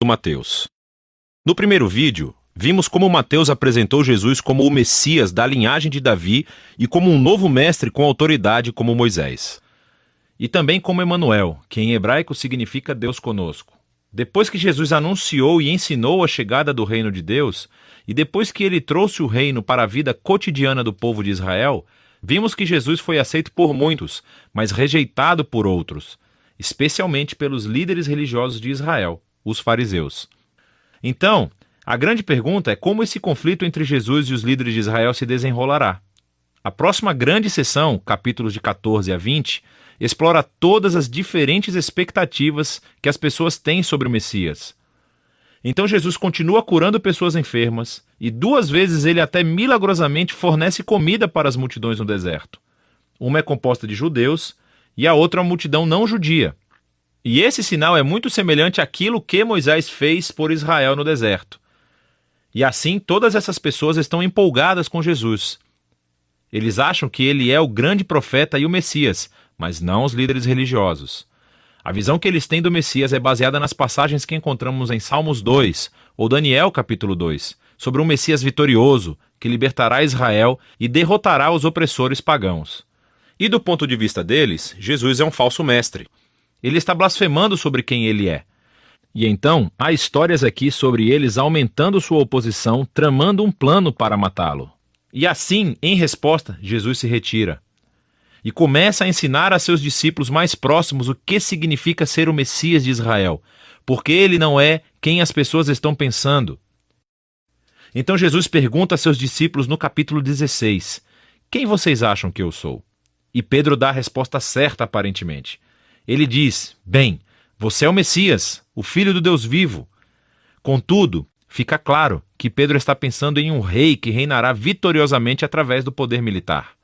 Mateus. No primeiro vídeo, vimos como Mateus apresentou Jesus como o Messias da linhagem de Davi e como um novo mestre com autoridade como Moisés. E também como Emanuel, que em hebraico significa Deus conosco. Depois que Jesus anunciou e ensinou a chegada do reino de Deus, e depois que ele trouxe o reino para a vida cotidiana do povo de Israel, vimos que Jesus foi aceito por muitos, mas rejeitado por outros, especialmente pelos líderes religiosos de Israel, os fariseus. Então, a grande pergunta é como esse conflito entre Jesus e os líderes de Israel se desenrolará. A próxima grande sessão, capítulos de 14 a 20, explora todas as diferentes expectativas que as pessoas têm sobre o Messias. Então Jesus continua curando pessoas enfermas e 2 vezes ele até milagrosamente fornece comida para as multidões no deserto. Uma é composta de judeus e a outra uma multidão não judia. E esse sinal é muito semelhante àquilo que Moisés fez por Israel no deserto. E assim todas essas pessoas estão empolgadas com Jesus. Eles acham que ele é o grande profeta e o Messias, mas não os líderes religiosos. A visão que eles têm do Messias é baseada nas passagens que encontramos em Salmos 2, ou Daniel capítulo 2, sobre um Messias vitorioso, que libertará Israel e derrotará os opressores pagãos. E do ponto de vista deles, Jesus é um falso mestre. Ele está blasfemando sobre quem ele é. E então, há histórias aqui sobre eles aumentando sua oposição, tramando um plano para matá-lo. E assim, em resposta, Jesus se retira. E começa a ensinar a seus discípulos mais próximos o que significa ser o Messias de Israel, porque ele não é quem as pessoas estão pensando. Então Jesus pergunta a seus discípulos no capítulo 16, quem vocês acham que eu sou? E Pedro dá a resposta certa aparentemente. Ele diz, bem, você é o Messias, o Filho do Deus vivo. Contudo, fica claro que Pedro está pensando em um rei que reinará vitoriosamente através do poder militar.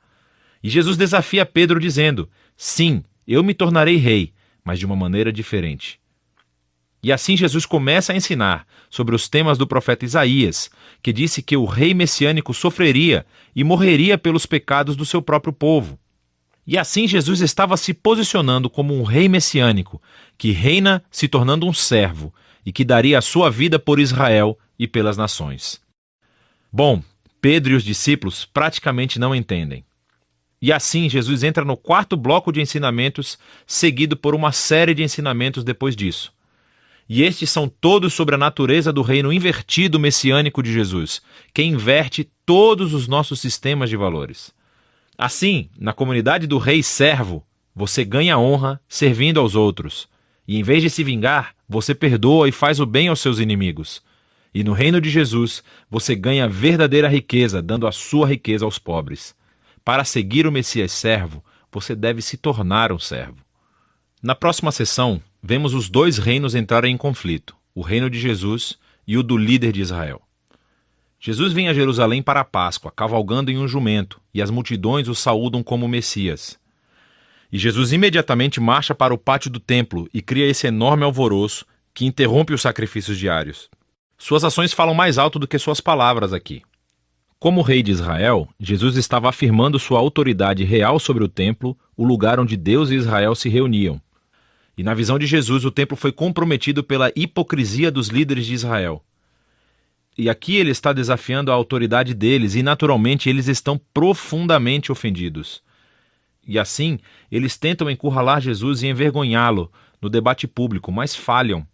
E Jesus desafia Pedro dizendo, sim, eu me tornarei rei, mas de uma maneira diferente. E assim Jesus começa a ensinar sobre os temas do profeta Isaías, que disse que o rei messiânico sofreria e morreria pelos pecados do seu próprio povo. E assim Jesus estava se posicionando como um rei messiânico, que reina se tornando um servo e que daria a sua vida por Israel e pelas nações. Bom, Pedro e os discípulos praticamente não entendem. E assim Jesus entra no 4º bloco de ensinamentos, seguido por uma série de ensinamentos depois disso. E estes são todos sobre a natureza do reino invertido messiânico de Jesus, que inverte todos os nossos sistemas de valores. Assim, na comunidade do rei servo, você ganha honra servindo aos outros. E em vez de se vingar, você perdoa e faz o bem aos seus inimigos. E no reino de Jesus, você ganha verdadeira riqueza, dando a sua riqueza aos pobres. Para seguir o Messias servo, você deve se tornar um servo. Na próxima sessão, vemos os 2 reinos entrarem em conflito, o reino de Jesus e o do líder de Israel. Jesus vem a Jerusalém para a Páscoa, cavalgando em um jumento, e as multidões o saúdam como Messias. E Jesus imediatamente marcha para o pátio do templo e cria esse enorme alvoroço que interrompe os sacrifícios diários. Suas ações falam mais alto do que suas palavras aqui. Como rei de Israel, Jesus estava afirmando sua autoridade real sobre o templo, o lugar onde Deus e Israel se reuniam. E na visão de Jesus, o templo foi comprometido pela hipocrisia dos líderes de Israel. E aqui ele está desafiando a autoridade deles e, naturalmente, eles estão profundamente ofendidos. E assim, eles tentam encurralar Jesus e envergonhá-lo no debate público, mas falham.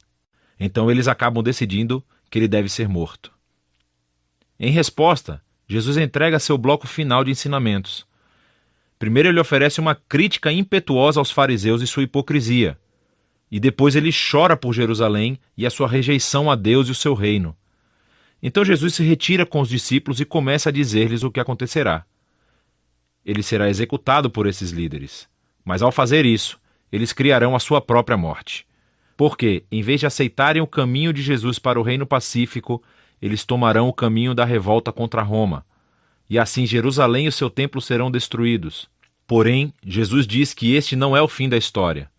Então eles acabam decidindo que ele deve ser morto. Em resposta, Jesus entrega seu bloco final de ensinamentos. Primeiro ele oferece uma crítica impetuosa aos fariseus e sua hipocrisia. E depois ele chora por Jerusalém e a sua rejeição a Deus e o seu reino. Então Jesus se retira com os discípulos e começa a dizer-lhes o que acontecerá. Ele será executado por esses líderes. Mas ao fazer isso, eles criarão a sua própria morte. Porque, em vez de aceitarem o caminho de Jesus para o reino pacífico, eles tomarão o caminho da revolta contra Roma. E assim Jerusalém e o seu templo serão destruídos. Porém, Jesus diz que este não é o fim da história.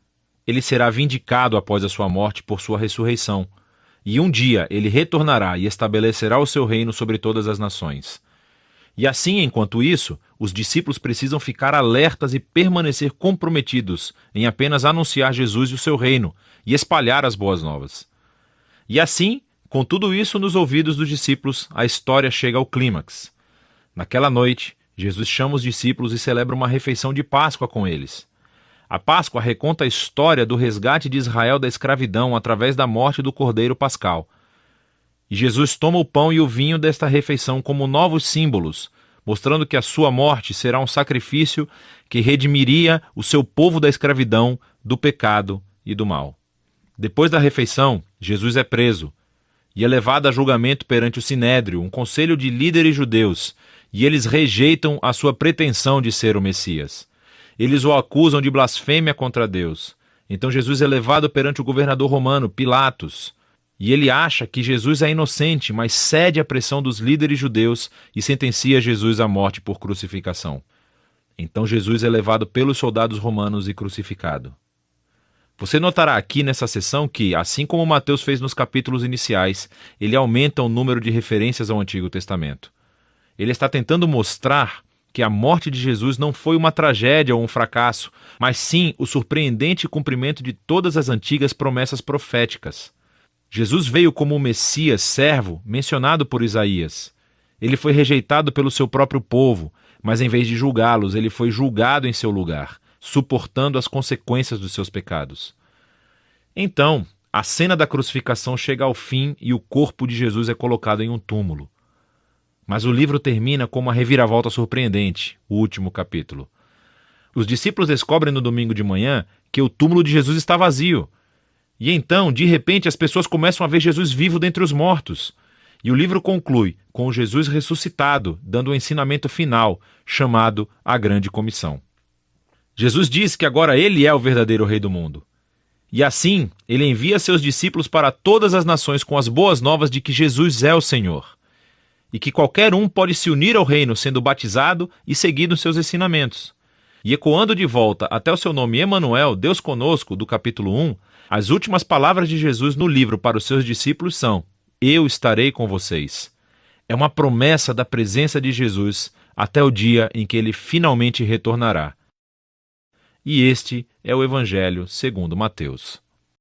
Ele será vindicado após a sua morte por sua ressurreição. E um dia ele retornará e estabelecerá o seu reino sobre todas as nações. E assim, enquanto isso, os discípulos precisam ficar alertas e permanecer comprometidos em apenas anunciar Jesus e o seu reino e espalhar as boas novas. E assim, com tudo isso nos ouvidos dos discípulos, a história chega ao clímax. Naquela noite, Jesus chama os discípulos e celebra uma refeição de Páscoa com eles. A Páscoa reconta a história do resgate de Israel da escravidão através da morte do Cordeiro Pascal. E Jesus toma o pão e o vinho desta refeição como novos símbolos, mostrando que a sua morte será um sacrifício que redimiria o seu povo da escravidão, do pecado e do mal. Depois da refeição, Jesus é preso e é levado a julgamento perante o Sinédrio, um conselho de líderes judeus, e eles rejeitam a sua pretensão de ser o Messias. Eles o acusam de blasfêmia contra Deus. Então Jesus é levado perante o governador romano, Pilatos, e ele acha que Jesus é inocente, mas cede à pressão dos líderes judeus e sentencia Jesus à morte por crucificação. Então Jesus é levado pelos soldados romanos e crucificado. Você notará aqui nessa seção que, assim como Mateus fez nos capítulos iniciais, ele aumenta o número de referências ao Antigo Testamento. Ele está tentando mostrar que a morte de Jesus não foi uma tragédia ou um fracasso, mas sim o surpreendente cumprimento de todas as antigas promessas proféticas. Jesus veio como o Messias servo mencionado por Isaías. Ele foi rejeitado pelo seu próprio povo, mas em vez de julgá-los, ele foi julgado em seu lugar, suportando as consequências dos seus pecados. Então, a cena da crucificação chega ao fim e o corpo de Jesus é colocado em um túmulo. Mas o livro termina com uma reviravolta surpreendente, o último capítulo. Os discípulos descobrem no domingo de manhã que o túmulo de Jesus está vazio. E então, de repente, as pessoas começam a ver Jesus vivo dentre os mortos. E o livro conclui com Jesus ressuscitado, dando um ensinamento final, chamado a Grande Comissão. Jesus diz que agora ele é o verdadeiro rei do mundo. E assim, ele envia seus discípulos para todas as nações com as boas novas de que Jesus é o Senhor. E que qualquer um pode se unir ao reino sendo batizado e seguindo seus ensinamentos. E ecoando de volta até o seu nome Emanuel, Deus conosco, do capítulo 1, as últimas palavras de Jesus no livro para os seus discípulos são: eu estarei com vocês. É uma promessa da presença de Jesus até o dia em que ele finalmente retornará. E este é o Evangelho segundo Mateus.